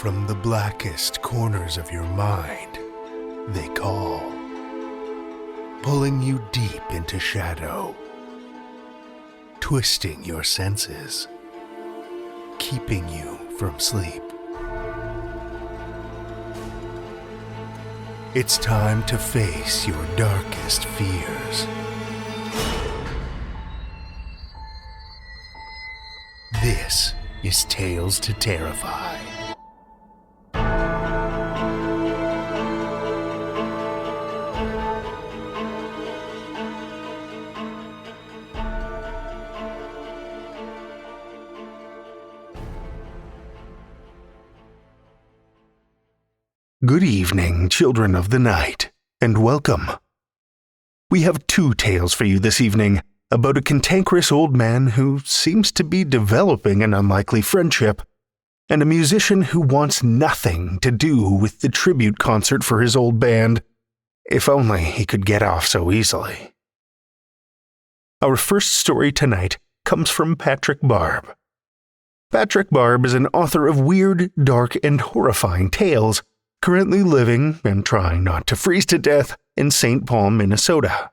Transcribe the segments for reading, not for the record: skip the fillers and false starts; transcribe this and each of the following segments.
from the blackest corners of your mind, they call, pulling you deep into shadow, twisting your senses, keeping you from sleep. It's time to face your darkest fears. This is Tales to Terrify. Good evening, children of the night, and welcome. We have two tales for you this evening about a cantankerous old man who seems to be developing an unlikely friendship, and a musician who wants nothing to do with the tribute concert for his old band, if only he could get off so easily. Our first story tonight comes from Patrick Barb. Patrick Barb is an author of weird, dark, and horrifying tales, currently living and trying not to freeze to death in St. Paul, Minnesota.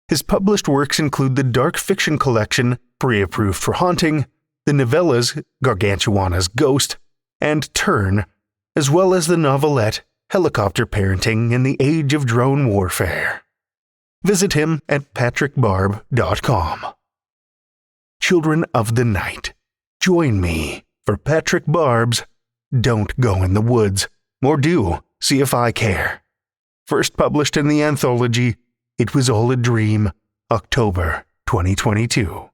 His published works include the dark fiction collection Pre-Approved for Haunting, the novellas Gargantuana's Ghost, and Turn, as well as the novelette Helicopter Parenting in the Age of Drone Warfare. Visit him at patrickbarb.com. Children of the night, join me for Patrick Barb's Don't Go in the Woods, or Do, See If I Care. First published in the anthology It Was All a Dream, October 2022.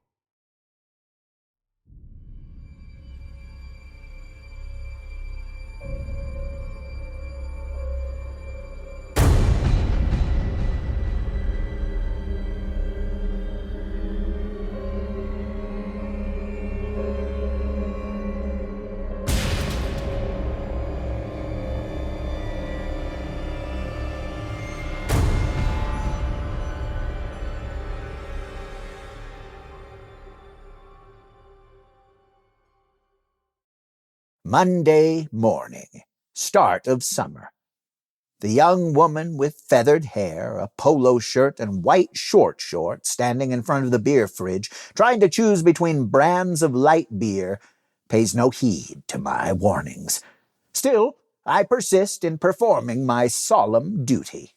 Monday morning, start of summer. The young woman with feathered hair, a polo shirt, and white short shorts standing in front of the beer fridge, trying to choose between brands of light beer, pays no heed to my warnings. Still, I persist in performing my solemn duty.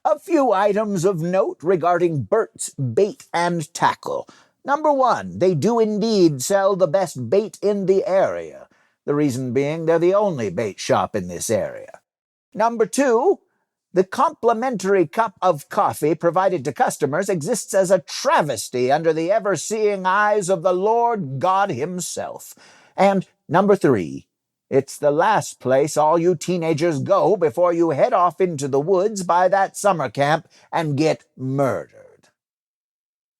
A few items of note regarding Bert's Bait and Tackle. Number 1, they do indeed sell the best bait in the area. The reason being they're the only bait shop in this area. Number 2, the complimentary cup of coffee provided to customers exists as a travesty under the ever-seeing eyes of the Lord God himself. And number 3, it's the last place all you teenagers go before you head off into the woods by that summer camp and get murdered.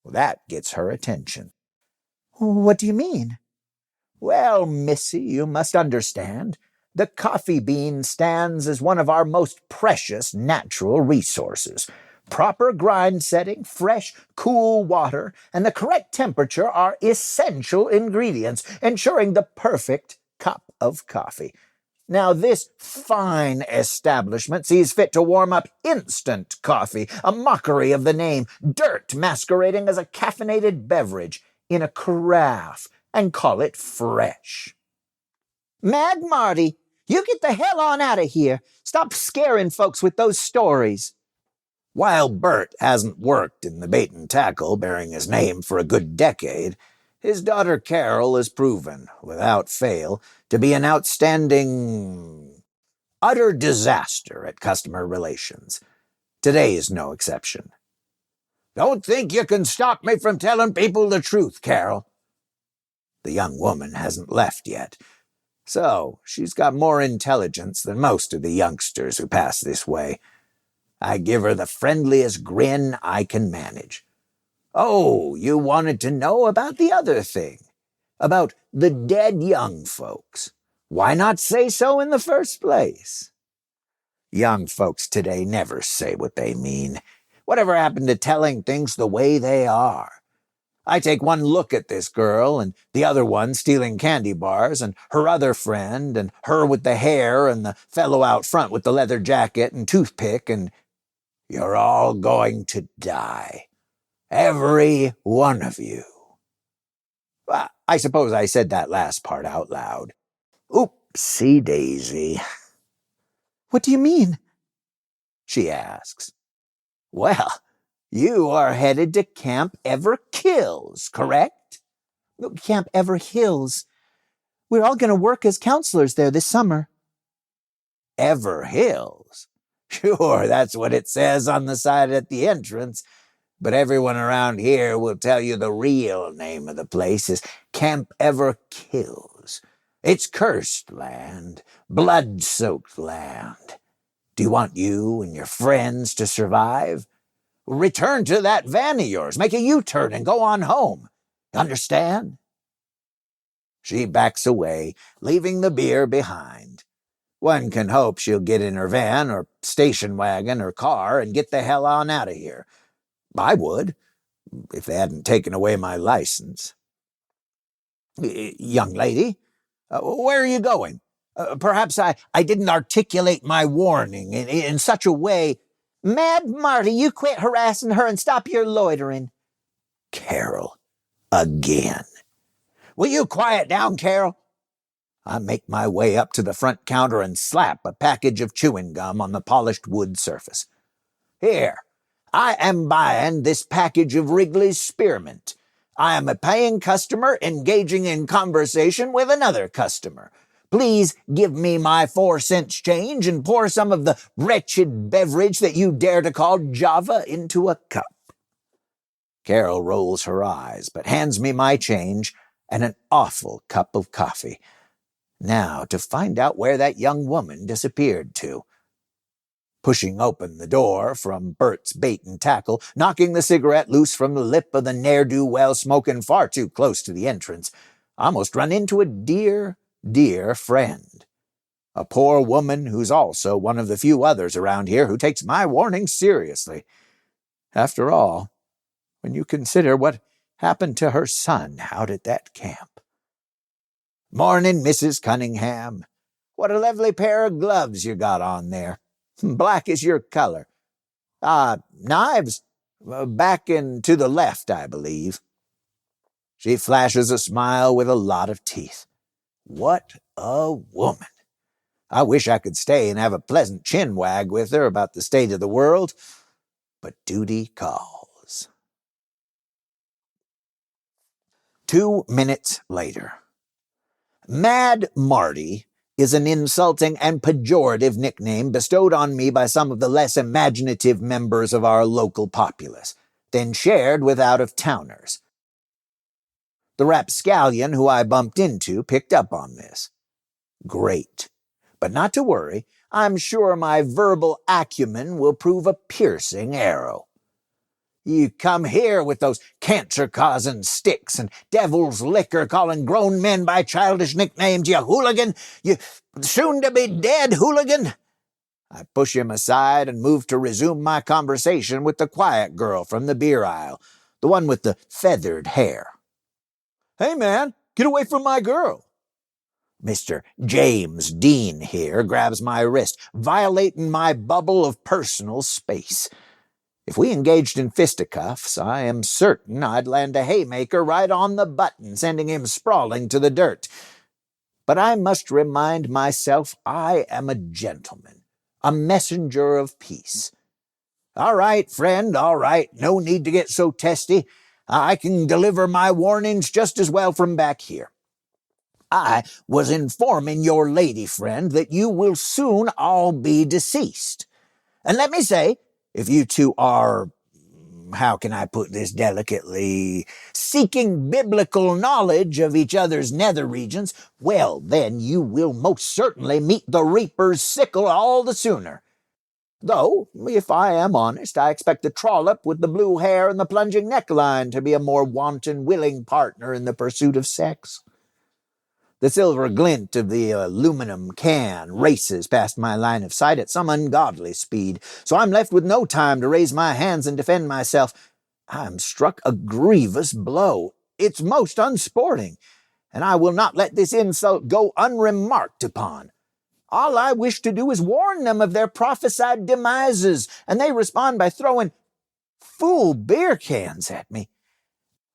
Well, that gets her attention. What do you mean? Well, missy, you must understand. The coffee bean stands as one of our most precious natural resources. Proper grind setting, fresh, cool water, and the correct temperature are essential ingredients, ensuring the perfect cup of coffee. Now, this fine establishment sees fit to warm up instant coffee, a mockery of the name, dirt masquerading as a caffeinated beverage, in a carafe, and call it fresh. Mad Marty, you get the hell on out of here. Stop scaring folks with those stories. While Bert hasn't worked in the bait and tackle bearing his name for a good decade, his daughter Carol has proven, without fail, to be an outstanding, utter disaster at customer relations. Today is no exception. Don't think you can stop me from telling people the truth, Carol. The young woman hasn't left yet, so she's got more intelligence than most of the youngsters who pass this way. I give her the friendliest grin I can manage. Oh, you wanted to know about the other thing, about the dead young folks. Why not say so in the first place? Young folks today never say what they mean. Whatever happened to telling things the way they are? I take one look at this girl and the other one stealing candy bars and her other friend and her with the hair and the fellow out front with the leather jacket and toothpick, and you're all going to die. Every one of you. I suppose I said that last part out loud. Oopsie daisy. What do you mean? She asks. Well, you are headed to Camp Ever Kills, correct? Camp Ever Hills. We're all going to work as counselors there this summer. Ever Hills? Sure, that's what it says on the side at the entrance. But everyone around here will tell you the real name of the place is Camp Ever Kills. It's cursed land, blood-soaked land. Do you want you and your friends to survive? Return to that van of yours, make a U-turn and go on home. Understand? She backs away, leaving the beer behind. One can hope she'll get in her van or station wagon or car and get the hell on out of here. I would, if they hadn't taken away my license. Young lady, where are you going? Perhaps I didn't articulate my warning in such a way. Mad Marty, you quit harassing her and stop your loitering. Carol, again. Will you quiet down, Carol? I make my way up to the front counter and slap a package of chewing gum on the polished wood surface. Here, I am buying this package of Wrigley's Spearmint. I am a paying customer engaging in conversation with another customer. Please give me my 4-cent change and pour some of the wretched beverage that you dare to call Java into a cup. Carol rolls her eyes, but hands me my change and an awful cup of coffee. Now to find out where that young woman disappeared to. Pushing open the door from Bert's bait and tackle, knocking the cigarette loose from the lip of the ne'er-do-well smoking far too close to the entrance, I almost run into a dear, dear friend. A poor woman who's also one of the few others around here who takes my warning seriously. After all, when you consider what happened to her son out at that camp. Morning, Mrs. Cunningham. What a lovely pair of gloves you got on there. Black is your color. Knives? Back and to the left, I believe. She flashes a smile with a lot of teeth. What a woman! I wish I could stay and have a pleasant chin wag with her about the state of the world, but duty calls. 2 minutes later. Mad Marty is an insulting and pejorative nickname bestowed on me by some of the less imaginative members of our local populace, then shared with out-of-towners. The rapscallion who I bumped into picked up on this. Great. But not to worry, I'm sure my verbal acumen will prove a piercing arrow. You come here with those cancer-causing sticks and devil's liquor calling grown men by childish nicknames, you hooligan, you soon-to-be-dead hooligan. I push him aside and move to resume my conversation with the quiet girl from the beer aisle, the one with the feathered hair. Hey, man, get away from my girl. Mr. James Dean here grabs my wrist, violating my bubble of personal space. If we engaged in fisticuffs, I am certain I'd land a haymaker right on the button, sending him sprawling to the dirt. But I must remind myself I am a gentleman, a messenger of peace. All right, friend, all right, no need to get so testy. I can deliver my warnings just as well from back here. I was informing your lady friend that you will soon all be deceased. And let me say, if you two are, how can I put this delicately, seeking biblical knowledge of each other's nether regions, well, then you will most certainly meet the reaper's sickle all the sooner. Though, if I am honest, I expect the trollop with the blue hair and the plunging neckline to be a more wanton, willing partner in the pursuit of sex. The silver glint of the aluminum can races past my line of sight at some ungodly speed, so I'm left with no time to raise my hands and defend myself. I am struck a grievous blow. It's most unsporting, and I will not let this insult go unremarked upon. All I wish to do is warn them of their prophesied demises, and they respond by throwing full beer cans at me.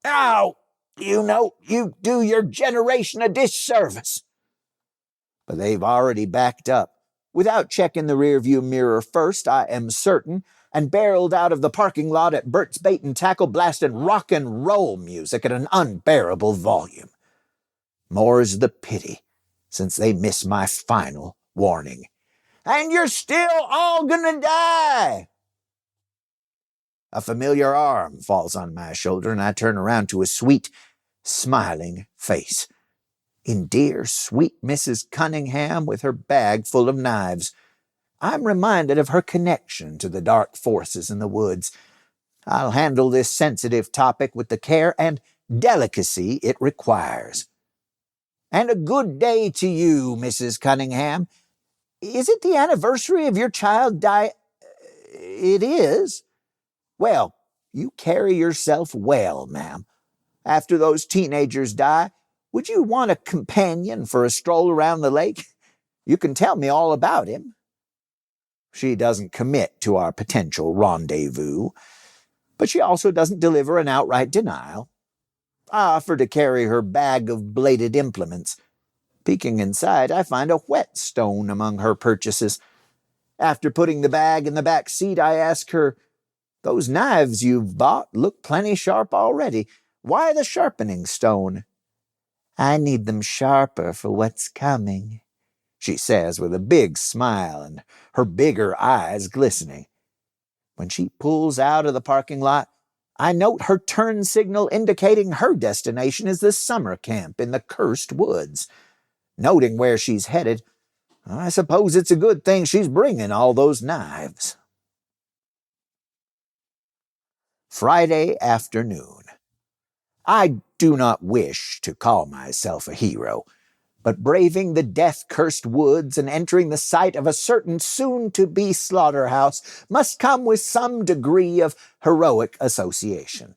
Ow! You do your generation a disservice. But they've already backed up. Without checking the rearview mirror first, I am certain, and barreled out of the parking lot at Bert's Bait and Tackle blasting rock and roll music at an unbearable volume. More's the pity, since they miss my final warning. And you're still all gonna die! A familiar arm falls on my shoulder, and I turn around to a sweet, smiling face. In dear, sweet Mrs. Cunningham with her bag full of knives. I'm reminded of her connection to the dark forces in the woods. I'll handle this sensitive topic with the care and delicacy it requires. And a good day to you, Mrs. Cunningham. Is it the anniversary of your child It is? Well, you carry yourself well, ma'am. After those teenagers die, would you want a companion for a stroll around the lake? You can tell me all about him. She doesn't commit to our potential rendezvous, but she also doesn't deliver an outright denial. I offer to carry her bag of bladed implements. Peeking inside, I find a whetstone among her purchases. After putting the bag in the back seat, I ask her, "Those knives you've bought look plenty sharp already. Why the sharpening stone?" "I need them sharper for what's coming," she says with a big smile and her bigger eyes glistening. When she pulls out of the parking lot, I note her turn signal indicating her destination is the summer camp in the cursed woods. Noting where she's headed, I suppose it's a good thing she's bringing all those knives. Friday afternoon. I do not wish to call myself a hero, but braving the death-cursed woods and entering the site of a certain soon-to-be slaughterhouse must come with some degree of heroic association.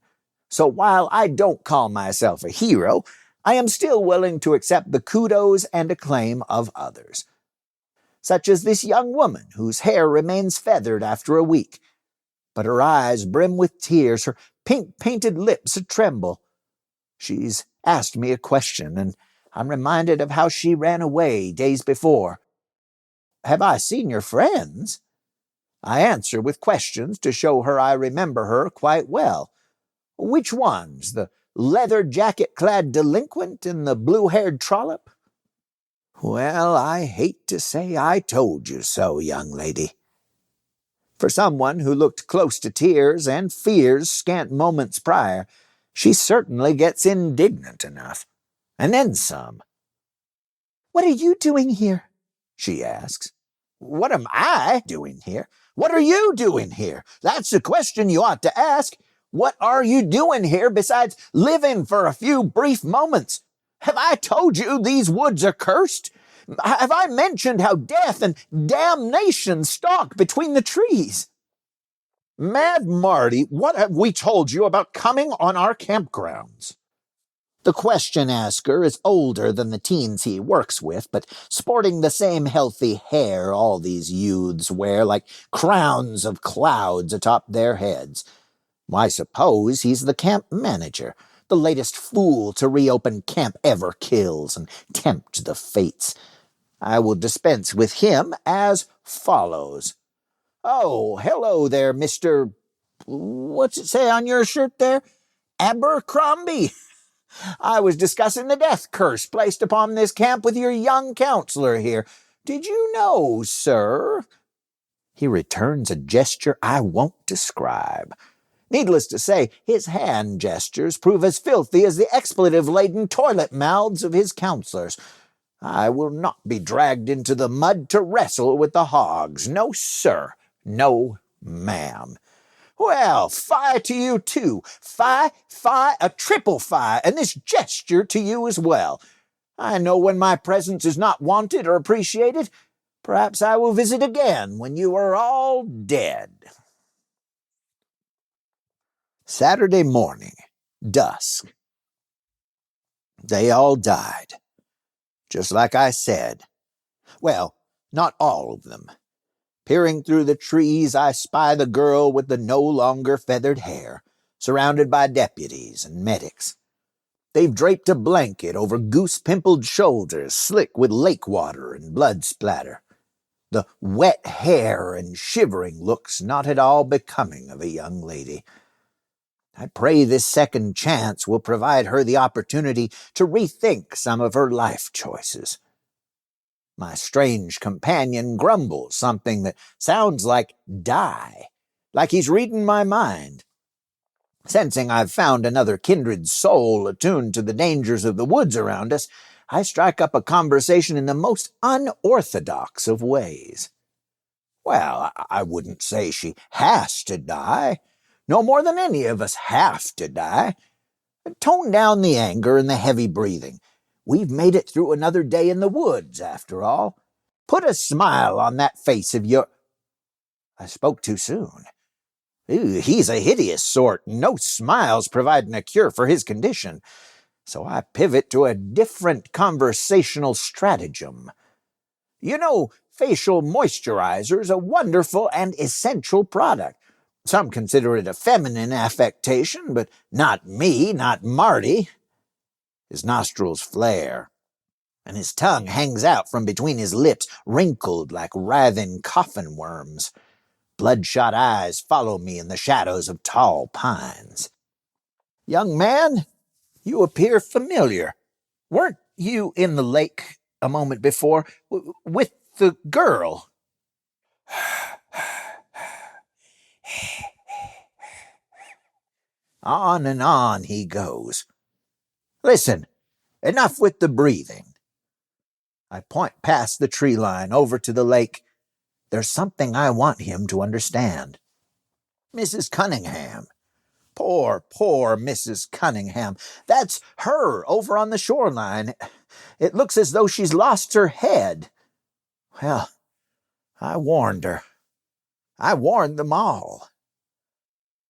So while I don't call myself a hero, I am still willing to accept the kudos and acclaim of others, such as this young woman whose hair remains feathered after a week, but her eyes brim with tears, her pink-painted lips a-tremble. She's asked me a question, and I'm reminded of how she ran away days before. "Have I seen your friends?" I answer with questions to show her I remember her quite well. "Which ones? The leather jacket-clad delinquent and the blue-haired trollop?" "Well, I hate to say I told you so, young lady." For someone who looked close to tears and fears scant moments prior, she certainly gets indignant enough. And then some. "What are you doing here?" she asks. "What am I doing here? What are you doing here? That's the question you ought to ask. What are you doing here besides living for a few brief moments? Have I told you these woods are cursed? Have I mentioned how death and damnation stalk between the trees?" "Mad Marty, what have we told you about coming on our campgrounds?" The question-asker is older than the teens he works with, but sporting the same healthy hair all these youths wear like crowns of clouds atop their heads. I suppose he's the camp manager, the latest fool to reopen Camp Ever Kills and tempt the fates. I will dispense with him as follows. "Oh, hello there, Mr. What's it say on your shirt there? Abercrombie? I was discussing the death curse placed upon this camp with your young counselor here. Did you know, sir?" He returns a gesture I won't describe. Needless to say, his hand gestures prove as filthy as the expletive-laden toilet mouths of his counselors. I will not be dragged into the mud to wrestle with the hogs. No, sir. No, ma'am. "Well, fie to you, too. Fie, a triple fie, and this gesture to you as well. I know when my presence is not wanted or appreciated. Perhaps I will visit again when you are all dead." Saturday morning, dusk. They all died, just like I said. Well, not all of them. Peering through the trees, I spy the girl with the no longer feathered hair, surrounded by deputies and medics. They've draped a blanket over goose-pimpled shoulders, slick with lake water and blood splatter. The wet hair and shivering looks not at all becoming of a young lady. I pray this second chance will provide her the opportunity to rethink some of her life choices. My strange companion grumbles something that sounds like die, like he's reading my mind. Sensing I've found another kindred soul attuned to the dangers of the woods around us, I strike up a conversation in the most unorthodox of ways. Well, I wouldn't say she has to die, no more than any of us have to die. Tone down the anger and the heavy breathing. We've made it through another day in the woods, after all. Put a smile on that face of your... I spoke too soon. He's a hideous sort, no smiles providing a cure for his condition. So I pivot to a different conversational stratagem. You know, facial moisturizer's a wonderful and essential product. Some consider it a feminine affectation, but not me, not Marty. His nostrils flare, and his tongue hangs out from between his lips, wrinkled like writhing coffin worms. Bloodshot eyes follow me in the shadows of tall pines. Young man, you appear familiar. Weren't you in the lake a moment before, with the girl? On and on he goes. Listen, enough with the breathing. I point past the tree line over to the lake. There's something I want him to understand. Mrs. Cunningham. Poor Mrs. Cunningham. That's her over on the shoreline. It looks as though she's lost her head. Well, I warned her. I warned them all.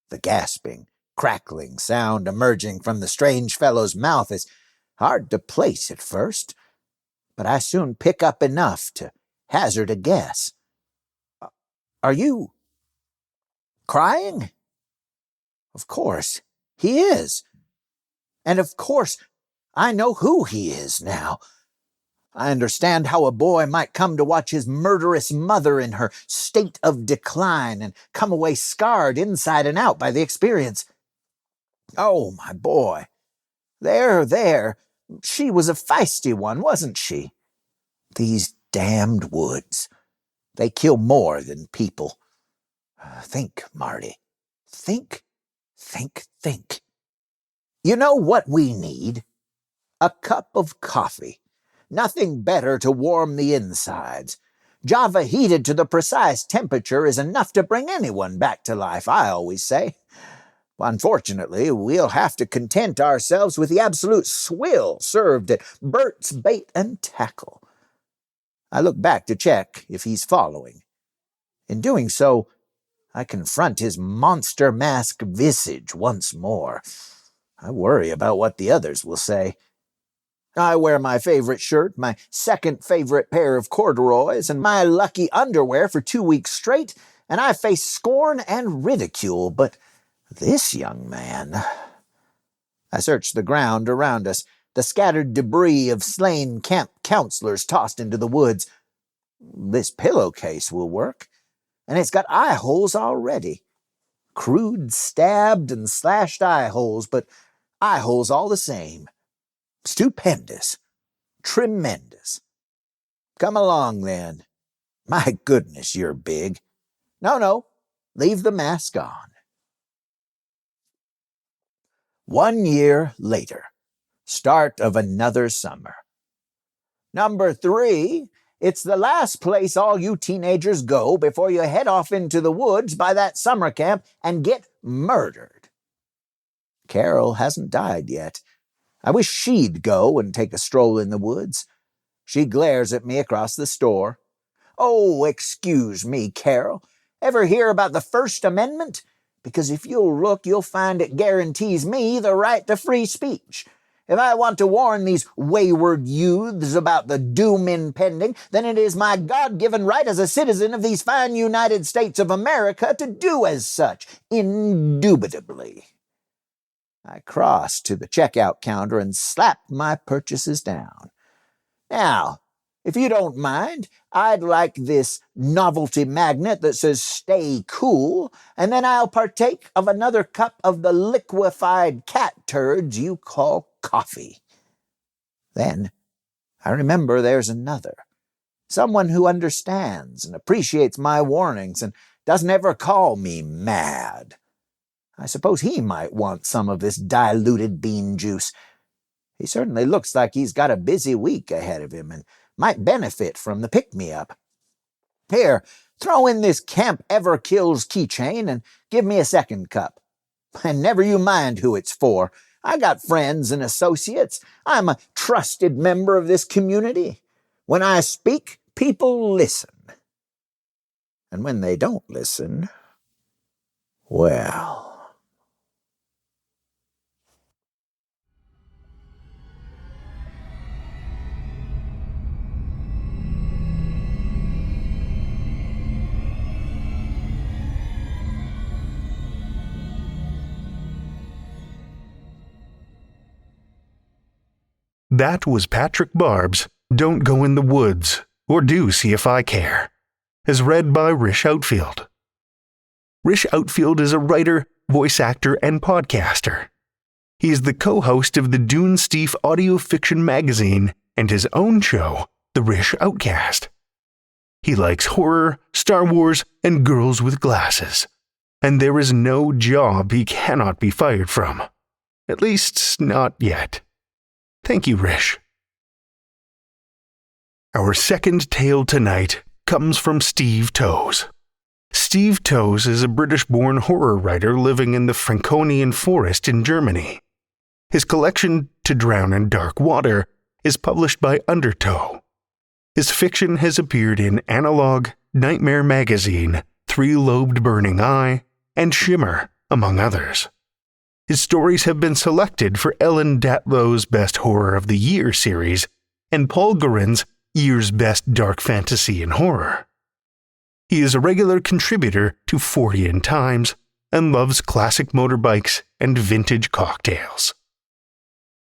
The gasping, crackling sound emerging from the strange fellow's mouth is hard to place at first, but I soon pick up enough to hazard a guess. Are you crying? Of course, he is. And of course, I know who he is now. I understand how a boy might come to watch his murderous mother in her state of decline and come away scarred inside and out by the experience. Oh, my boy. There. She was a feisty one, wasn't she? These damned woods. They kill more than people. Think, Marty. Think. You know what we need? A cup of coffee. Nothing better to warm the insides. Java heated to the precise temperature is enough to bring anyone back to life, I always say. Unfortunately, we'll have to content ourselves with the absolute swill served at Bert's Bait and Tackle. I look back to check if he's following. In doing so, I confront his monster mask visage once more. I worry about what the others will say. I wear my favorite shirt, my second favorite pair of corduroys, and my lucky underwear for 2 weeks straight, and I face scorn and ridicule, but this young man... I search the ground around us, the scattered debris of slain camp counselors tossed into the woods. This pillowcase will work, and it's got eye holes already. Crude, stabbed, and slashed eye holes, but eye holes all the same. Stupendous. Tremendous. Come along, then. My goodness, you're big. No, leave the mask on. 1 year later. Start of another summer. Number 3, it's the last place all you teenagers go before you head off into the woods by that summer camp and get murdered. Carol hasn't died yet. I wish she'd go and take a stroll in the woods. She glares at me across the store. Oh, excuse me, Carol. Ever hear about the First Amendment? because if you'll look, you'll find it guarantees me the right to free speech. If I want to warn these wayward youths about the doom impending, then it is my God-given right as a citizen of these fine United States of America to do as such, indubitably. I crossed to the checkout counter and slapped my purchases down. Now, if you don't mind, I'd like this novelty magnet that says "Stay Cool," and then I'll partake of another cup of the liquefied cat turds you call coffee. Then I remember there's another, someone who understands and appreciates my warnings and doesn't ever call me mad. I suppose he might want some of this diluted bean juice. He certainly looks like he's got a busy week ahead of him and might benefit from the pick-me-up. Here, throw in this Camp Everkills keychain and give me a second cup. And never you mind who it's for. I got friends and associates. I'm a trusted member of this community. When I speak, people listen. And when they don't listen, well... That was Patrick Barb's Don't Go in the Woods, or Do See If I Care, as read by Rish Outfield. Rish Outfield is a writer, voice actor, and podcaster. He is the co-host of the Dune Steef audio fiction magazine and his own show, The Rish Outcast. He likes horror, Star Wars, and girls with glasses, and there is no job he cannot be fired from. At least, not yet. Thank you, Rish. Our second tale tonight comes from Steve Toase. Steve Toase is a British-born horror writer living in the Franconian forest in Germany. His collection, To Drown in Dark Water, is published by Undertow. His fiction has appeared in Analog, Nightmare Magazine, Three-Lobed Burning Eye, and Shimmer, among others. His stories have been selected for Ellen Datlow's Best Horror of the Year series and Paul Guerin's Year's Best Dark Fantasy and Horror. He is a regular contributor to 40 in Times and loves classic motorbikes and vintage cocktails.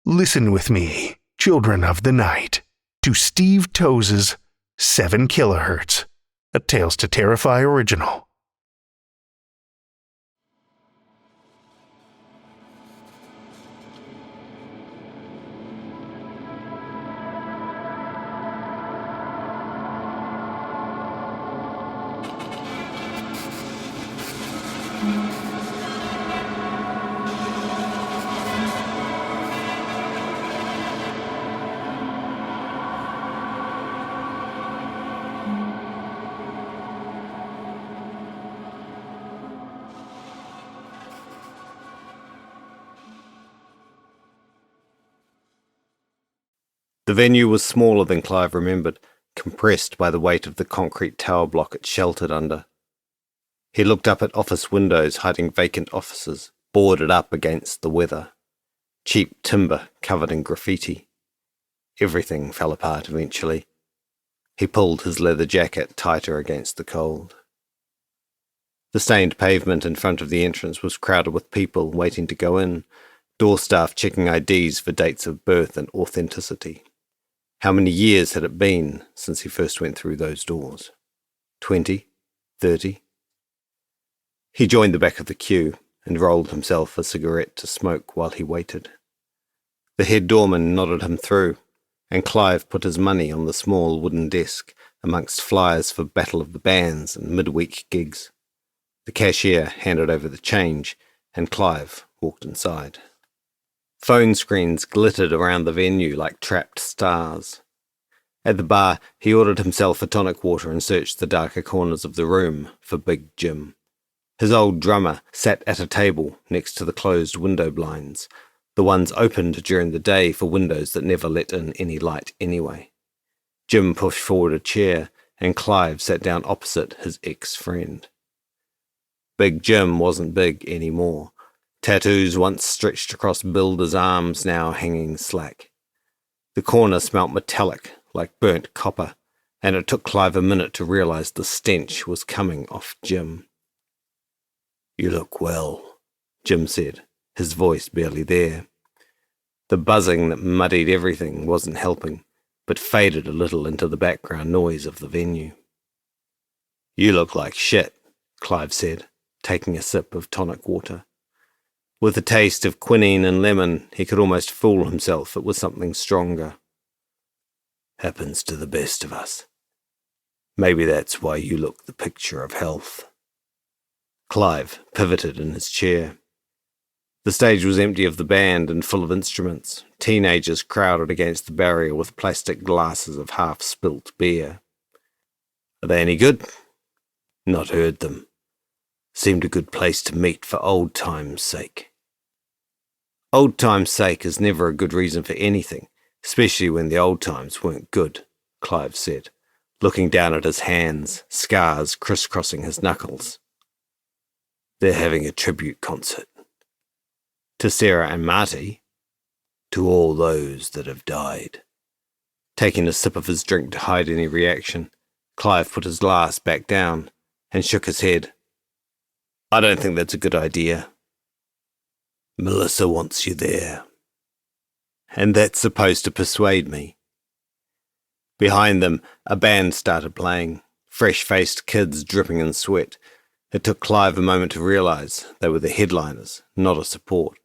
Listen with me, children of the night, to Steve Toase's 7 Kilohertz, a Tales to Terrify original. The venue was smaller than Clive remembered, compressed by the weight of the concrete tower block it sheltered under. He looked up at office windows hiding vacant offices, boarded up against the weather. Cheap timber covered in graffiti. Everything fell apart eventually. He pulled his leather jacket tighter against the cold. The stained pavement in front of the entrance was crowded with people waiting to go in, door staff checking IDs for dates of birth and authenticity. How many years had it been since he first went through those doors? 20? 30? He joined the back of the queue and rolled himself a cigarette to smoke while he waited. The head doorman nodded him through, and Clive put his money on the small wooden desk amongst flyers for Battle of the Bands and midweek gigs. The cashier handed over the change, and Clive walked inside. Phone screens glittered around the venue like trapped stars. At the bar, he ordered himself a tonic water and searched the darker corners of the room for Big Jim. His old drummer sat at a table next to the closed window blinds, the ones opened during the day for windows that never let in any light anyway. Jim pushed forward a chair, and Clive sat down opposite his ex-friend. Big Jim wasn't big anymore. Tattoos once stretched across Builder's arms now hanging slack. The corner smelt metallic, like burnt copper, and it took Clive a minute to realise the stench was coming off Jim. "You look well," Jim said, his voice barely there. The buzzing that muddied everything wasn't helping, but faded a little into the background noise of the venue. "You look like shit," Clive said, taking a sip of tonic water. With a taste of quinine and lemon, he could almost fool himself it was something stronger. "Happens to the best of us. Maybe that's why you look the picture of health." Clive pivoted in his chair. The stage was empty of the band and full of instruments. Teenagers crowded against the barrier with plastic glasses of half-spilt beer. "Are they any good?" "Not heard them. Seemed a good place to meet for old times' sake." Old times' sake is never a good reason for anything, especially when the old times weren't good, Clive said, looking down at his hands, scars crisscrossing his knuckles. "They're having a tribute concert. To Sarah and Marty. To all those that have died." Taking a sip of his drink to hide any reaction, Clive put his glass back down and shook his head. "I don't think that's a good idea." "Melissa wants you there." "And that's supposed to persuade me." Behind them, a band started playing, fresh-faced kids dripping in sweat. It took Clive a moment to realise they were the headliners, not a support.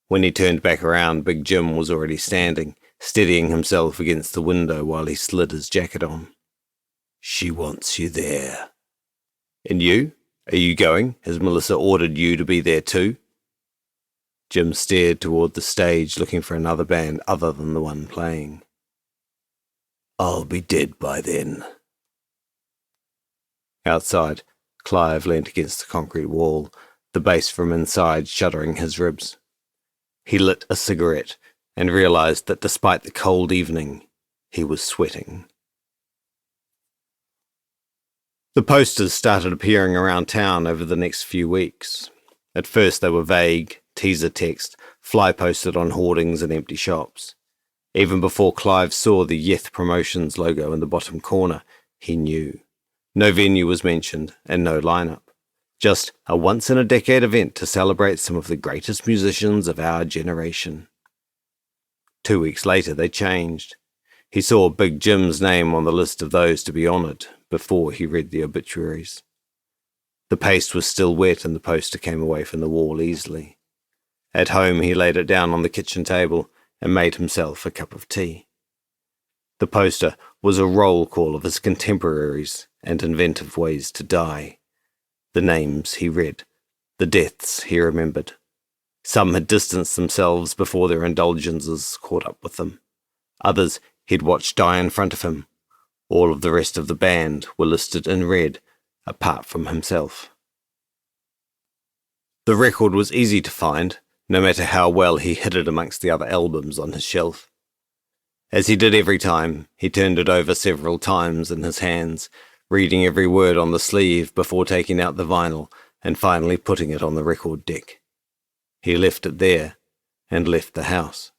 When he turned back around, Big Jim was already standing, steadying himself against the window while he slid his jacket on. "She wants you there." "And you? Are you going? Has Melissa ordered you to be there too?" Jim stared toward the stage, looking for another band other than the one playing. "I'll be dead by then." Outside, Clive leant against the concrete wall, the bass from inside shuddering his ribs. He lit a cigarette and realised that despite the cold evening, he was sweating. The posters started appearing around town over the next few weeks. At first they were vague, teaser text, fly-posted on hoardings and empty shops. Even before Clive saw the Yeth Promotions logo in the bottom corner, he knew. No venue was mentioned, and no lineup. Just a once-in-a-decade event to celebrate some of the greatest musicians of our generation. 2 weeks later they changed. He saw Big Jim's name on the list of those to be honoured before he read the obituaries. The paste was still wet and the poster came away from the wall easily. At home he laid it down on the kitchen table and made himself a cup of tea. The poster was a roll call of his contemporaries and inventive ways to die. The names he read, the deaths he remembered. Some had distanced themselves before their indulgences caught up with them. Others he'd watched die in front of him. All of the rest of the band were listed in red, apart from himself. The record was easy to find, no matter how well he hid it amongst the other albums on his shelf. As he did every time, he turned it over several times in his hands, reading every word on the sleeve before taking out the vinyl and finally putting it on the record deck. He left it there, and left the house.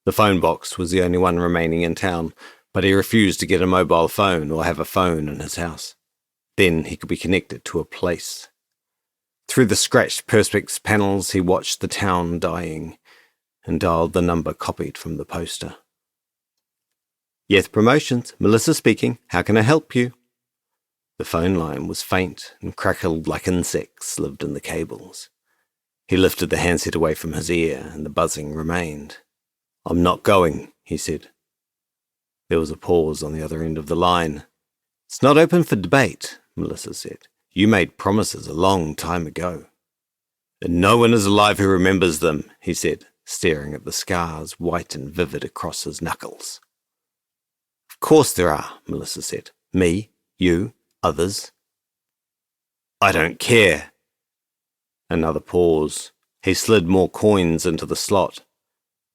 The phone box was the only one remaining in town, but he refused to get a mobile phone or have a phone in his house. Then he could be connected to a place. Through the scratched perspex panels he watched the town dying, and dialed the number copied from the poster. "Yeth Promotions, Melissa speaking. How can I help you?" The phone line was faint and crackled like insects lived in the cables. He lifted the handset away from his ear, and the buzzing remained. "I'm not going," he said. There was a pause on the other end of the line. "It's not open for debate," Melissa said. "You made promises a long time ago." "And no one is alive who remembers them," he said, staring at the scars white and vivid across his knuckles. "Of course there are," Melissa said. "Me, you, others." "I don't care." Another pause. He slid more coins into the slot.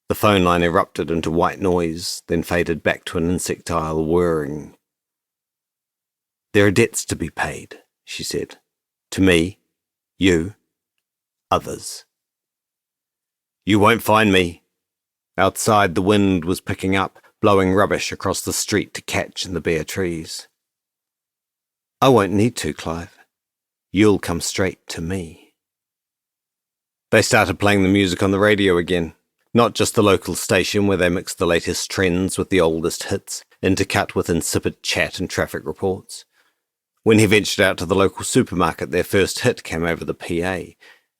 The phone line erupted into white noise, then faded back to an insectile whirring. "There are debts to be paid," she said. To me, you, others. You won't find me. Outside, the wind was picking up, blowing rubbish across the street to catch in the bare trees. I won't need to, Clive. You'll come straight to me. They started playing the music on the radio again, not just the local station where they mixed the latest trends with the oldest hits, intercut with insipid chat and traffic reports. When he ventured out to the local supermarket, their first hit came over the PA,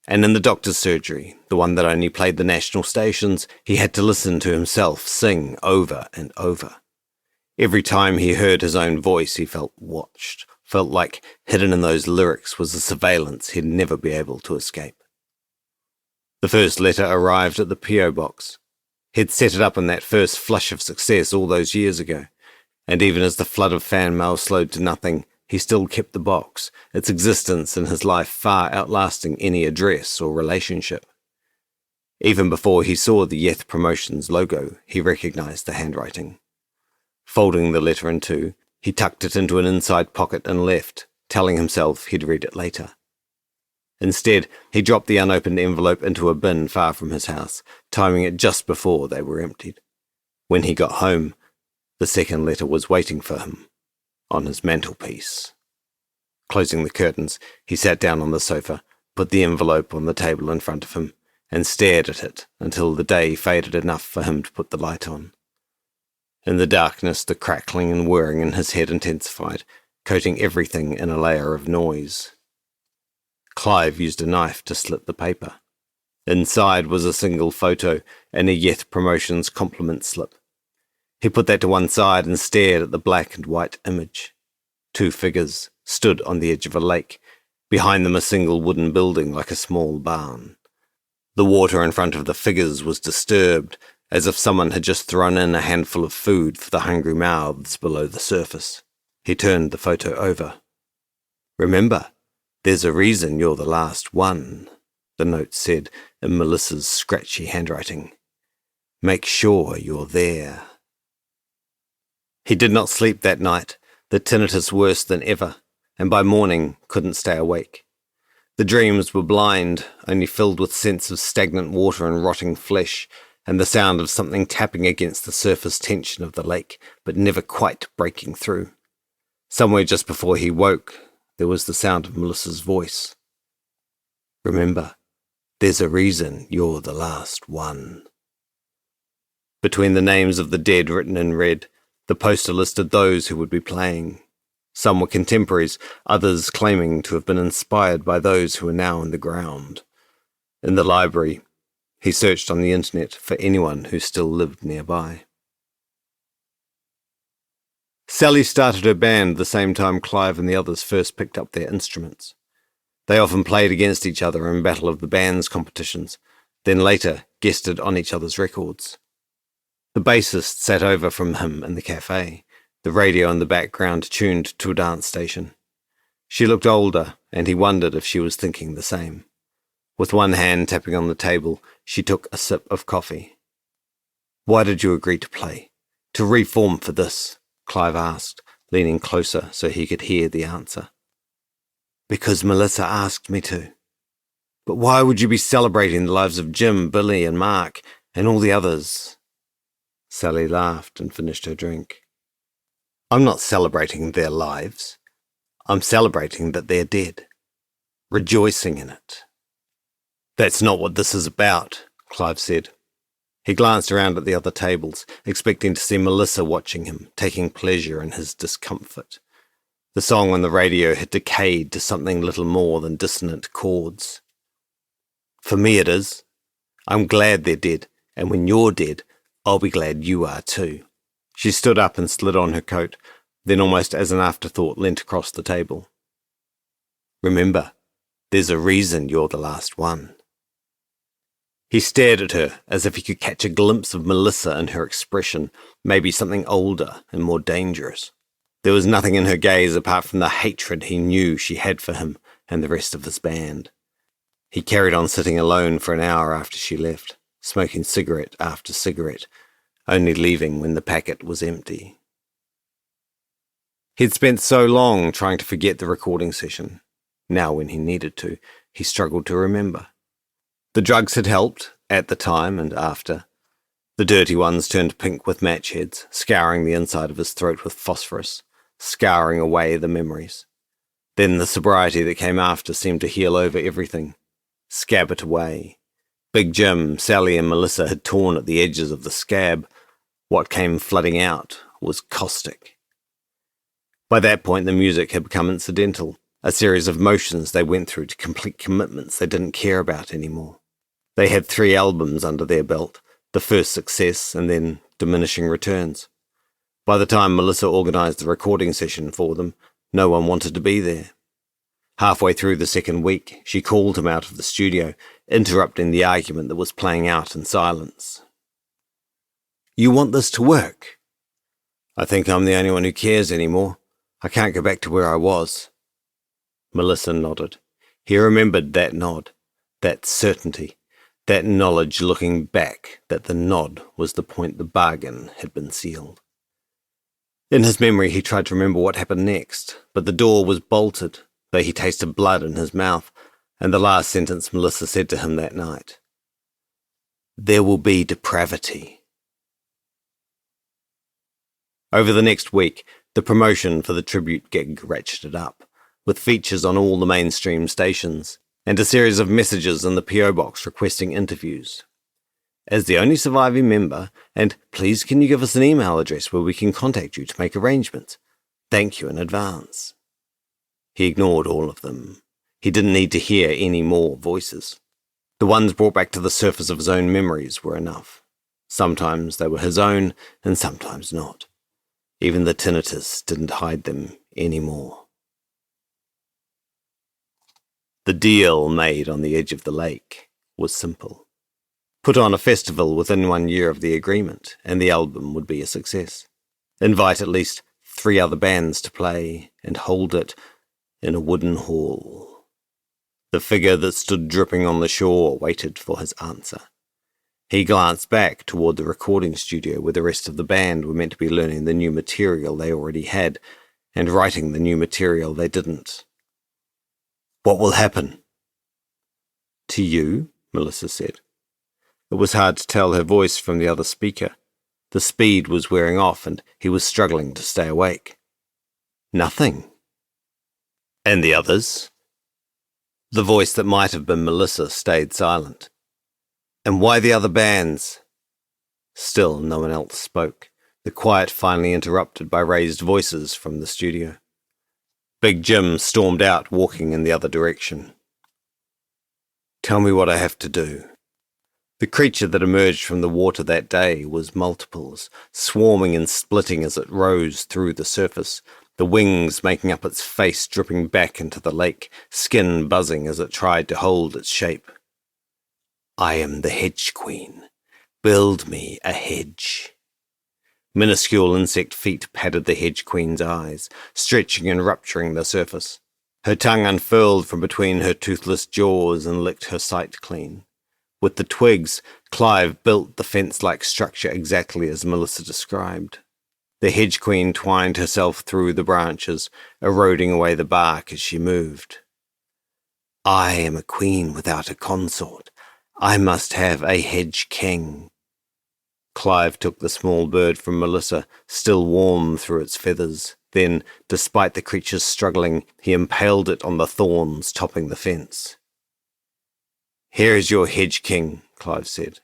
and in the doctor's surgery, the one that only played the national stations, he had to listen to himself sing over and over. Every time he heard his own voice, he felt watched, felt like hidden in those lyrics was a surveillance he'd never be able to escape. The first letter arrived at the P.O. box. He'd set it up in that first flush of success all those years ago, and even as the flood of fan mail slowed to nothing, he still kept the box, its existence in his life far outlasting any address or relationship. Even before he saw the Yeth Promotions logo, he recognized the handwriting. Folding the letter in two, he tucked it into an inside pocket and left, telling himself he'd read it later. Instead, he dropped the unopened envelope into a bin far from his house, timing it just before they were emptied. When he got home, the second letter was waiting for him, on his mantelpiece. Closing the curtains, he sat down on the sofa, put the envelope on the table in front of him, and stared at it until the day faded enough for him to put the light on. In the darkness, the crackling and whirring in his head intensified, coating everything in a layer of noise. Clive used a knife to slit the paper. Inside was a single photo and a Yeth Promotions compliment slip. He put that to one side and stared at the black and white image. Two figures stood on the edge of a lake, behind them a single wooden building like a small barn. The water in front of the figures was disturbed, as if someone had just thrown in a handful of food for the hungry mouths below the surface. He turned the photo over. "Remember, there's a reason you're the last one," the note said in Melissa's scratchy handwriting. "Make sure you're there." He did not sleep that night, the tinnitus worse than ever, and by morning couldn't stay awake. The dreams were blind, only filled with sense of stagnant water and rotting flesh, and the sound of something tapping against the surface tension of the lake, but never quite breaking through. Somewhere just before he woke, there was the sound of Melissa's voice. "Remember, there's a reason you're the last one." Between the names of the dead written in red, the poster listed those who would be playing. Some were contemporaries, others claiming to have been inspired by those who were now in the ground. In the library, he searched on the internet for anyone who still lived nearby. Sally started her band the same time Clive and the others first picked up their instruments. They often played against each other in Battle of the Bands competitions, then later guested on each other's records. The bassist sat over from him in the cafe, the radio in the background tuned to a dance station. She looked older, and he wondered if she was thinking the same. With one hand tapping on the table, she took a sip of coffee. "Why did you agree to play? To reform for this?" Clive asked, leaning closer so he could hear the answer. "Because Melissa asked me to." "But why would you be celebrating the lives of Jim, Billy, and Mark, and all the others?" Sally laughed and finished her drink. "I'm not celebrating their lives. I'm celebrating that they're dead. Rejoicing in it." "That's not what this is about," Clive said. He glanced around at the other tables, expecting to see Melissa watching him, taking pleasure in his discomfort. The song on the radio had decayed to something little more than dissonant chords. "For me it is. I'm glad they're dead, and when you're dead, I'll be glad you are too." She stood up and slid on her coat, then almost as an afterthought leant across the table. "Remember, there's a reason you're the last one." He stared at her as if he could catch a glimpse of Melissa in her expression, maybe something older and more dangerous. There was nothing in her gaze apart from the hatred he knew she had for him and the rest of his band. He carried on sitting alone for an hour after she left, smoking cigarette after cigarette, only leaving when the packet was empty. He'd spent so long trying to forget the recording session. Now, when he needed to, he struggled to remember. The drugs had helped, at the time and after. The dirty ones turned pink with match heads, scouring the inside of his throat with phosphorus, scouring away the memories. Then the sobriety that came after seemed to heal over everything, scab it away. Big Jim, Sally and Melissa had torn at the edges of the scab. What came flooding out was caustic. By that point, the music had become incidental, a series of motions they went through to complete commitments they didn't care about anymore. They had 3 albums under their belt, the first success and then diminishing returns. By the time Melissa organised the recording session for them, no one wanted to be there. Halfway through the second week, she called him out of the studio, interrupting the argument that was playing out in silence. "You want this to work?" "I think I'm the only one who cares anymore. I can't go back to where I was." Melissa nodded. He remembered that nod, that certainty, that knowledge looking back that the nod was the point the bargain had been sealed. In his memory he tried to remember what happened next, but the door was bolted, though he tasted blood in his mouth, and the last sentence Melissa said to him that night. "There will be depravity." Over the next week, the promotion for the tribute gig ratcheted up, with features on all the mainstream stations, and a series of messages in the P.O. box requesting interviews. "As the only surviving member, and please can you give us an email address where we can contact you to make arrangements? Thank you in advance." He ignored all of them. He didn't need to hear any more voices. The ones brought back to the surface of his own memories were enough. Sometimes they were his own, and sometimes not. Even the tinnitus didn't hide them anymore. The deal made on the edge of the lake was simple. Put on a festival within 1 year of the agreement, and the album would be a success. Invite at least 3 other bands to play, and hold it in a wooden hall. The figure that stood dripping on the shore waited for his answer. He glanced back toward the recording studio where the rest of the band were meant to be learning the new material they already had, and writing the new material they didn't. "What will happen?" "To you?" Melissa said. It was hard to tell her voice from the other speaker. The speed was wearing off, and he was struggling to stay awake. "Nothing." "And the others?" The voice that might have been Melissa stayed silent. "And why the other bands?" Still no one else spoke, the quiet finally interrupted by raised voices from the studio. Big Jim stormed out, walking in the other direction. "Tell me what I have to do." The creature that emerged from the water that day was multiples, swarming and splitting as it rose through the surface, the wings making up its face dripping back into the lake, skin buzzing as it tried to hold its shape. "I am the hedge queen. Build me a hedge." Minuscule insect feet padded the hedge queen's eyes, stretching and rupturing the surface. Her tongue unfurled from between her toothless jaws and licked her sight clean. With the twigs, Clive built the fence-like structure exactly as Melissa described. The hedge queen twined herself through the branches, eroding away the bark as she moved. "I am a queen without a consort. I must have a hedge king." Clive took the small bird from Melissa, still warm through its feathers. Then, despite the creature's struggling, he impaled it on the thorns topping the fence. "Here is your hedge king," Clive said.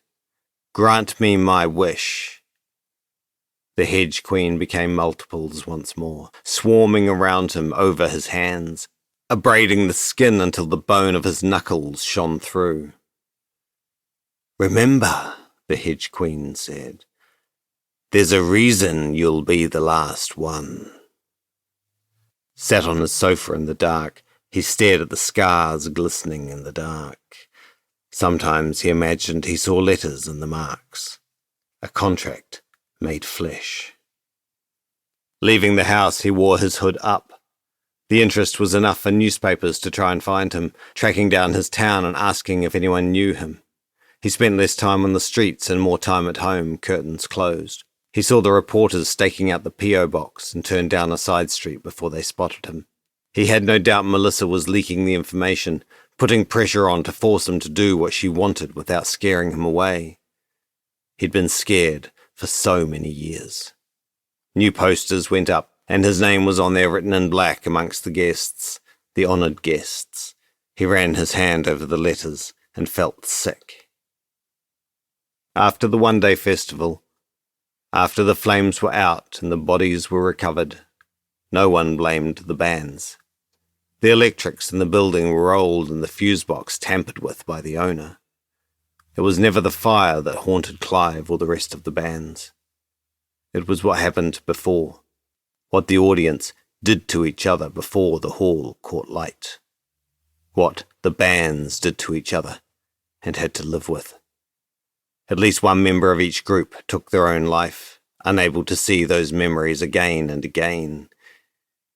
"Grant me my wish." The hedge queen became multiples once more, swarming around him over his hands, abrading the skin until the bone of his knuckles shone through. "Remember," the hedge queen said, "there's a reason you'll be the last one." Sat on his sofa in the dark, he stared at the scars glistening in the dark. Sometimes he imagined he saw letters in the marks. A contract made flesh. Leaving the house, he wore his hood up. The interest was enough for newspapers to try and find him, tracking down his town and asking if anyone knew him. He spent less time on the streets and more time at home, curtains closed. He saw the reporters staking out the P.O. box and turned down a side street before they spotted him. He had no doubt Melissa was leaking the information, putting pressure on to force him to do what she wanted without scaring him away. He'd been scared for so many years. New posters went up, and his name was on there written in black amongst the guests, the honoured guests. He ran his hand over the letters and felt sick. After the one-day festival, after the flames were out and the bodies were recovered, no one blamed the bands. The electrics in the building were old and the fuse box tampered with by the owner. It was never the fire that haunted Clive or the rest of the bands. It was what happened before, what the audience did to each other before the hall caught light. What the bands did to each other and had to live with. At least one member of each group took their own life, unable to see those memories again and again.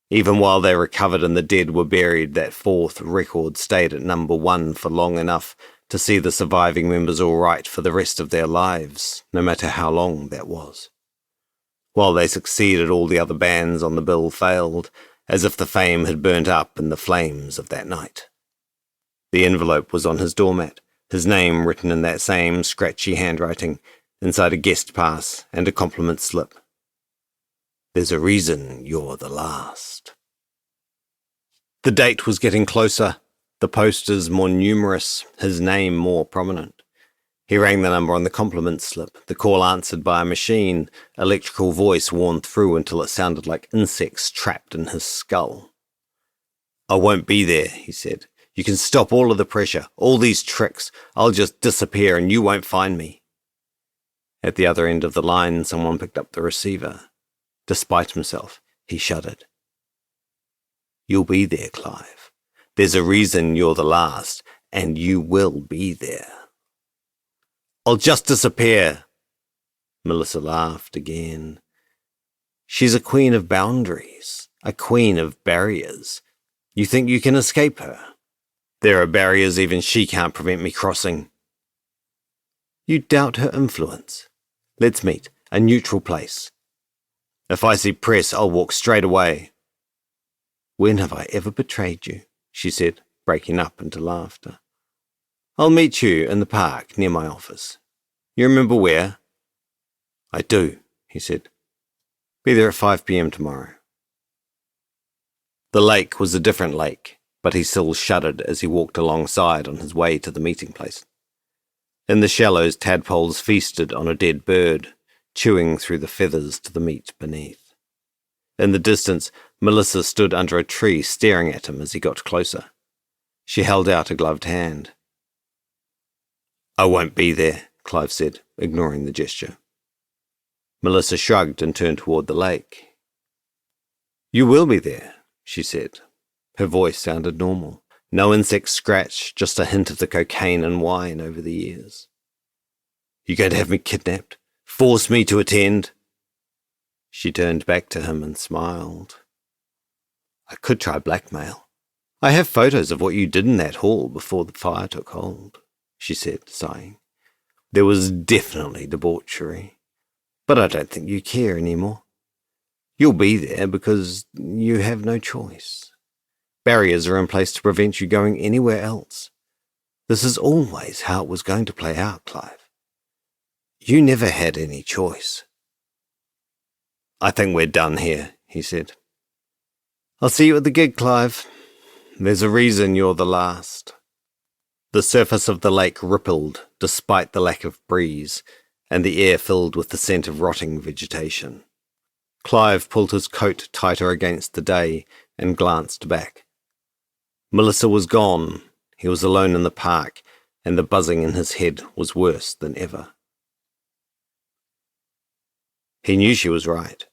Even while they recovered and the dead were buried, that fourth record stayed at number 1 for long enough to see the surviving members all right for the rest of their lives, no matter how long that was. While they succeeded, all the other bands on the bill failed, as if the fame had burnt up in the flames of that night. The envelope was on his doormat, his name written in that same scratchy handwriting, inside a guest pass and a compliment slip. There's a reason you're the last. The date was getting closer, the posters more numerous, his name more prominent. He rang the number on the compliment slip, the call answered by a machine, electrical voice worn through until it sounded like insects trapped in his skull. I won't be there, he said. You can stop all of the pressure, all these tricks. I'll just disappear and you won't find me. At the other end of the line, someone picked up the receiver. Despite himself, he shuddered. You'll be there, Clive. There's a reason you're the last, and you will be there. I'll just disappear. Melissa laughed again. She's a queen of boundaries, a queen of barriers. You think you can escape her? There are barriers even she can't prevent me crossing. You doubt her influence. Let's meet, a neutral place. If I see press, I'll walk straight away. When have I ever betrayed you? She said, breaking up into laughter. I'll meet you in the park near my office. You remember where? I do, he said. Be there at 5 p.m. tomorrow. The lake was a different lake, but he still shuddered as he walked alongside on his way to the meeting place. In the shallows, tadpoles feasted on a dead bird, chewing through the feathers to the meat beneath. In the distance, Melissa stood under a tree staring at him as he got closer. She held out a gloved hand. I won't be there, Clive said, ignoring the gesture. Melissa shrugged and turned toward the lake. You will be there, she said. Her voice sounded normal. No insect scratch, just a hint of the cocaine and wine over the years. You going to have me kidnapped? Force me to attend? She turned back to him and smiled. I could try blackmail. I have photos of what you did in that hall before the fire took hold, she said, sighing. There was definitely debauchery, but I don't think you care anymore. You'll be there because you have no choice. Barriers are in place to prevent you going anywhere else. This is always how it was going to play out, Clive. You never had any choice. I think we're done here, he said. I'll see you at the gig, Clive. There's a reason you're the last. The surface of the lake rippled despite the lack of breeze, and the air filled with the scent of rotting vegetation. Clive pulled his coat tighter against the day and glanced back. Melissa was gone. He was alone in the park, and the buzzing in his head was worse than ever. He knew she was right.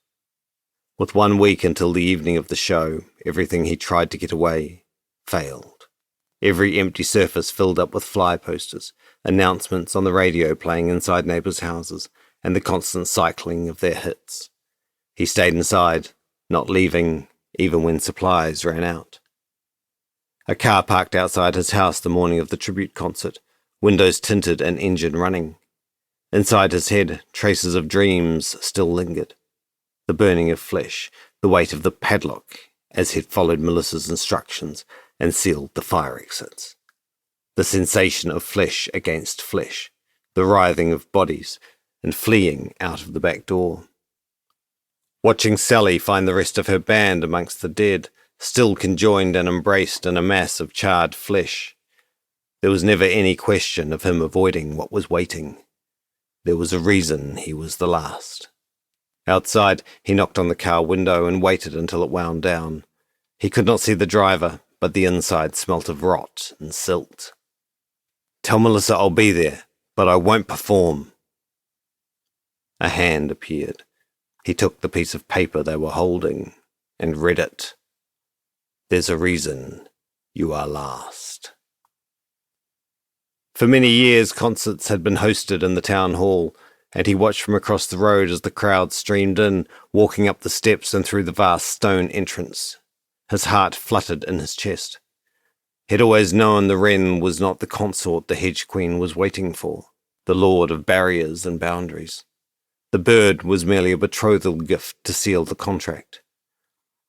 With 1 week until the evening of the show, everything he tried to get away failed. Every empty surface filled up with fly posters, announcements on the radio playing inside neighbours' houses, and the constant cycling of their hits. He stayed inside, not leaving, even when supplies ran out. A car parked outside his house the morning of the tribute concert, windows tinted and engine running. Inside his head, traces of dreams still lingered. The burning of flesh, the weight of the padlock, as he'd followed Melissa's instructions and sealed the fire exits. The sensation of flesh against flesh, the writhing of bodies, and fleeing out of the back door. Watching Sally find the rest of her band amongst the dead, still conjoined and embraced in a mass of charred flesh. There was never any question of him avoiding what was waiting. There was a reason he was the last. Outside, he knocked on the car window and waited until it wound down. He could not see the driver, but the inside smelt of rot and silt. "Tell Melissa I'll be there, but I won't perform." A hand appeared. He took the piece of paper they were holding and read it. "There's a reason you are last." For many years, concerts had been hosted in the town hall, and he watched from across the road as the crowd streamed in, walking up the steps and through the vast stone entrance. His heart fluttered in his chest. He'd always known the wren was not the consort the hedge queen was waiting for, the lord of barriers and boundaries. The bird was merely a betrothal gift to seal the contract.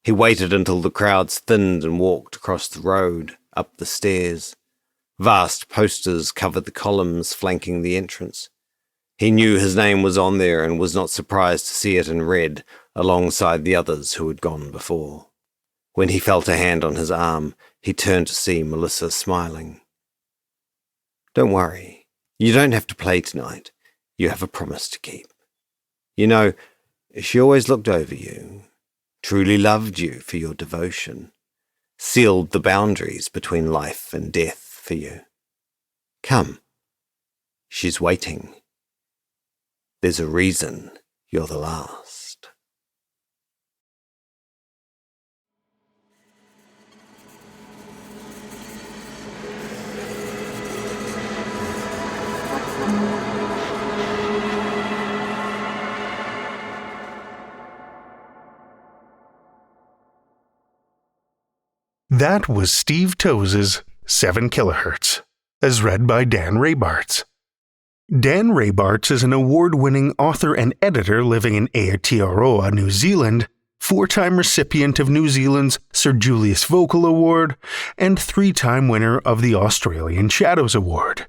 He waited until the crowds thinned and walked across the road, up the stairs. Vast posters covered the columns flanking the entrance. He knew his name was on there and was not surprised to see it in red alongside the others who had gone before. When he felt a hand on his arm, he turned to see Melissa smiling. "Don't worry. You don't have to play tonight. You have a promise to keep. You know, she always looked over you, truly loved you for your devotion, sealed the boundaries between life and death for you. Come. She's waiting. There's a reason you're the last." That was Steve Toase's 7 Kilohertz, as read by Dan Rabarts. Dan Rabarts is an award-winning author and editor living in Aotearoa, New Zealand, 4-time recipient of New Zealand's Sir Julius Vogel Award, and 3-time winner of the Australian Shadows Award.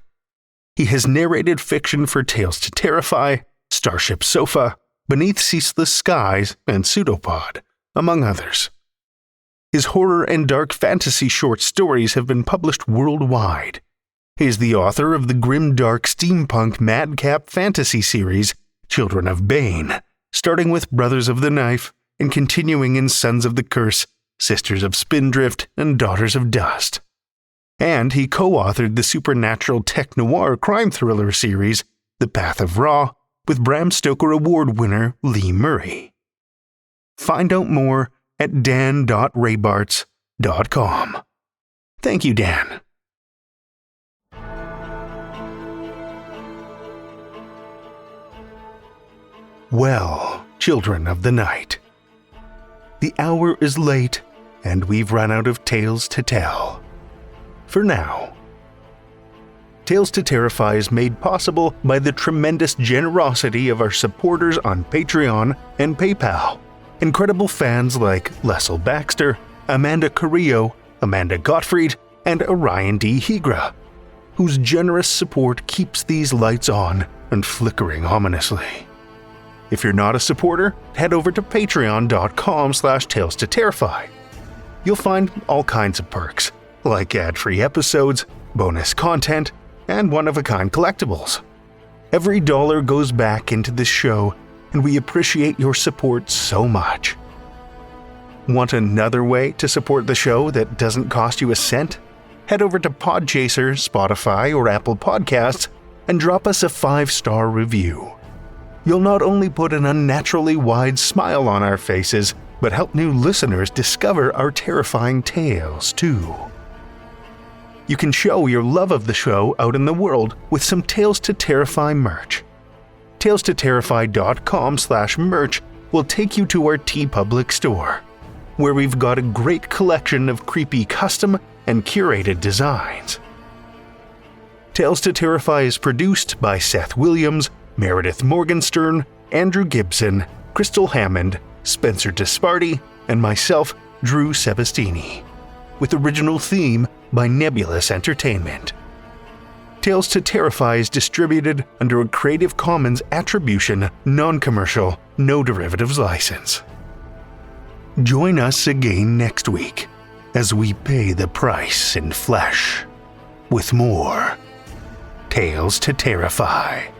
He has narrated fiction for Tales to Terrify, Starship Sofa, Beneath Ceaseless Skies, and Pseudopod, among others. His horror and dark fantasy short stories have been published worldwide. He is the author of the grim-dark steampunk madcap fantasy series Children of Bane, starting with Brothers of the Knife and continuing in Sons of the Curse, Sisters of Spindrift, and Daughters of Dust. And he co-authored the supernatural tech-noir crime thriller series The Path of Ra with Bram Stoker Award winner Lee Murray. Find out more at dan.rabarts.com. Thank you, Dan. Well, children of the night, the hour is late and we've run out of tales to tell. For now. Tales to Terrify is made possible by the tremendous generosity of our supporters on Patreon and PayPal. Incredible fans like Lestle Baxter, Amanda Carrillo, Amanda Gottfried, and Orion D. Hegre, whose generous support keeps these lights on and flickering ominously. If you're not a supporter, head over to patreon.com/Tales to Terrify. You'll find all kinds of perks, like ad-free episodes, bonus content, and one-of-a-kind collectibles. Every dollar goes back into this show, and we appreciate your support so much. Want another way to support the show that doesn't cost you a cent? Head over to Podchaser, Spotify, or Apple Podcasts and drop us a 5-star review. You'll not only put an unnaturally wide smile on our faces, but help new listeners discover our terrifying tales too. You can show your love of the show out in the world with some Tales to Terrify merch. TalesToTerrify.com/merch will take you to our TeePublic store, where we've got a great collection of creepy custom and curated designs. Tales to Terrify is produced by Seth Williams, Meredith Morgenstern, Andrew Gibson, Crystal Hammond, Spencer Disparty, and myself, Drew Sebastini, with original theme by Nebulous Entertainment. Tales to Terrify is distributed under a Creative Commons Attribution, Non-Commercial, No Derivatives license. Join us again next week as we pay the price in flesh with more Tales to Terrify.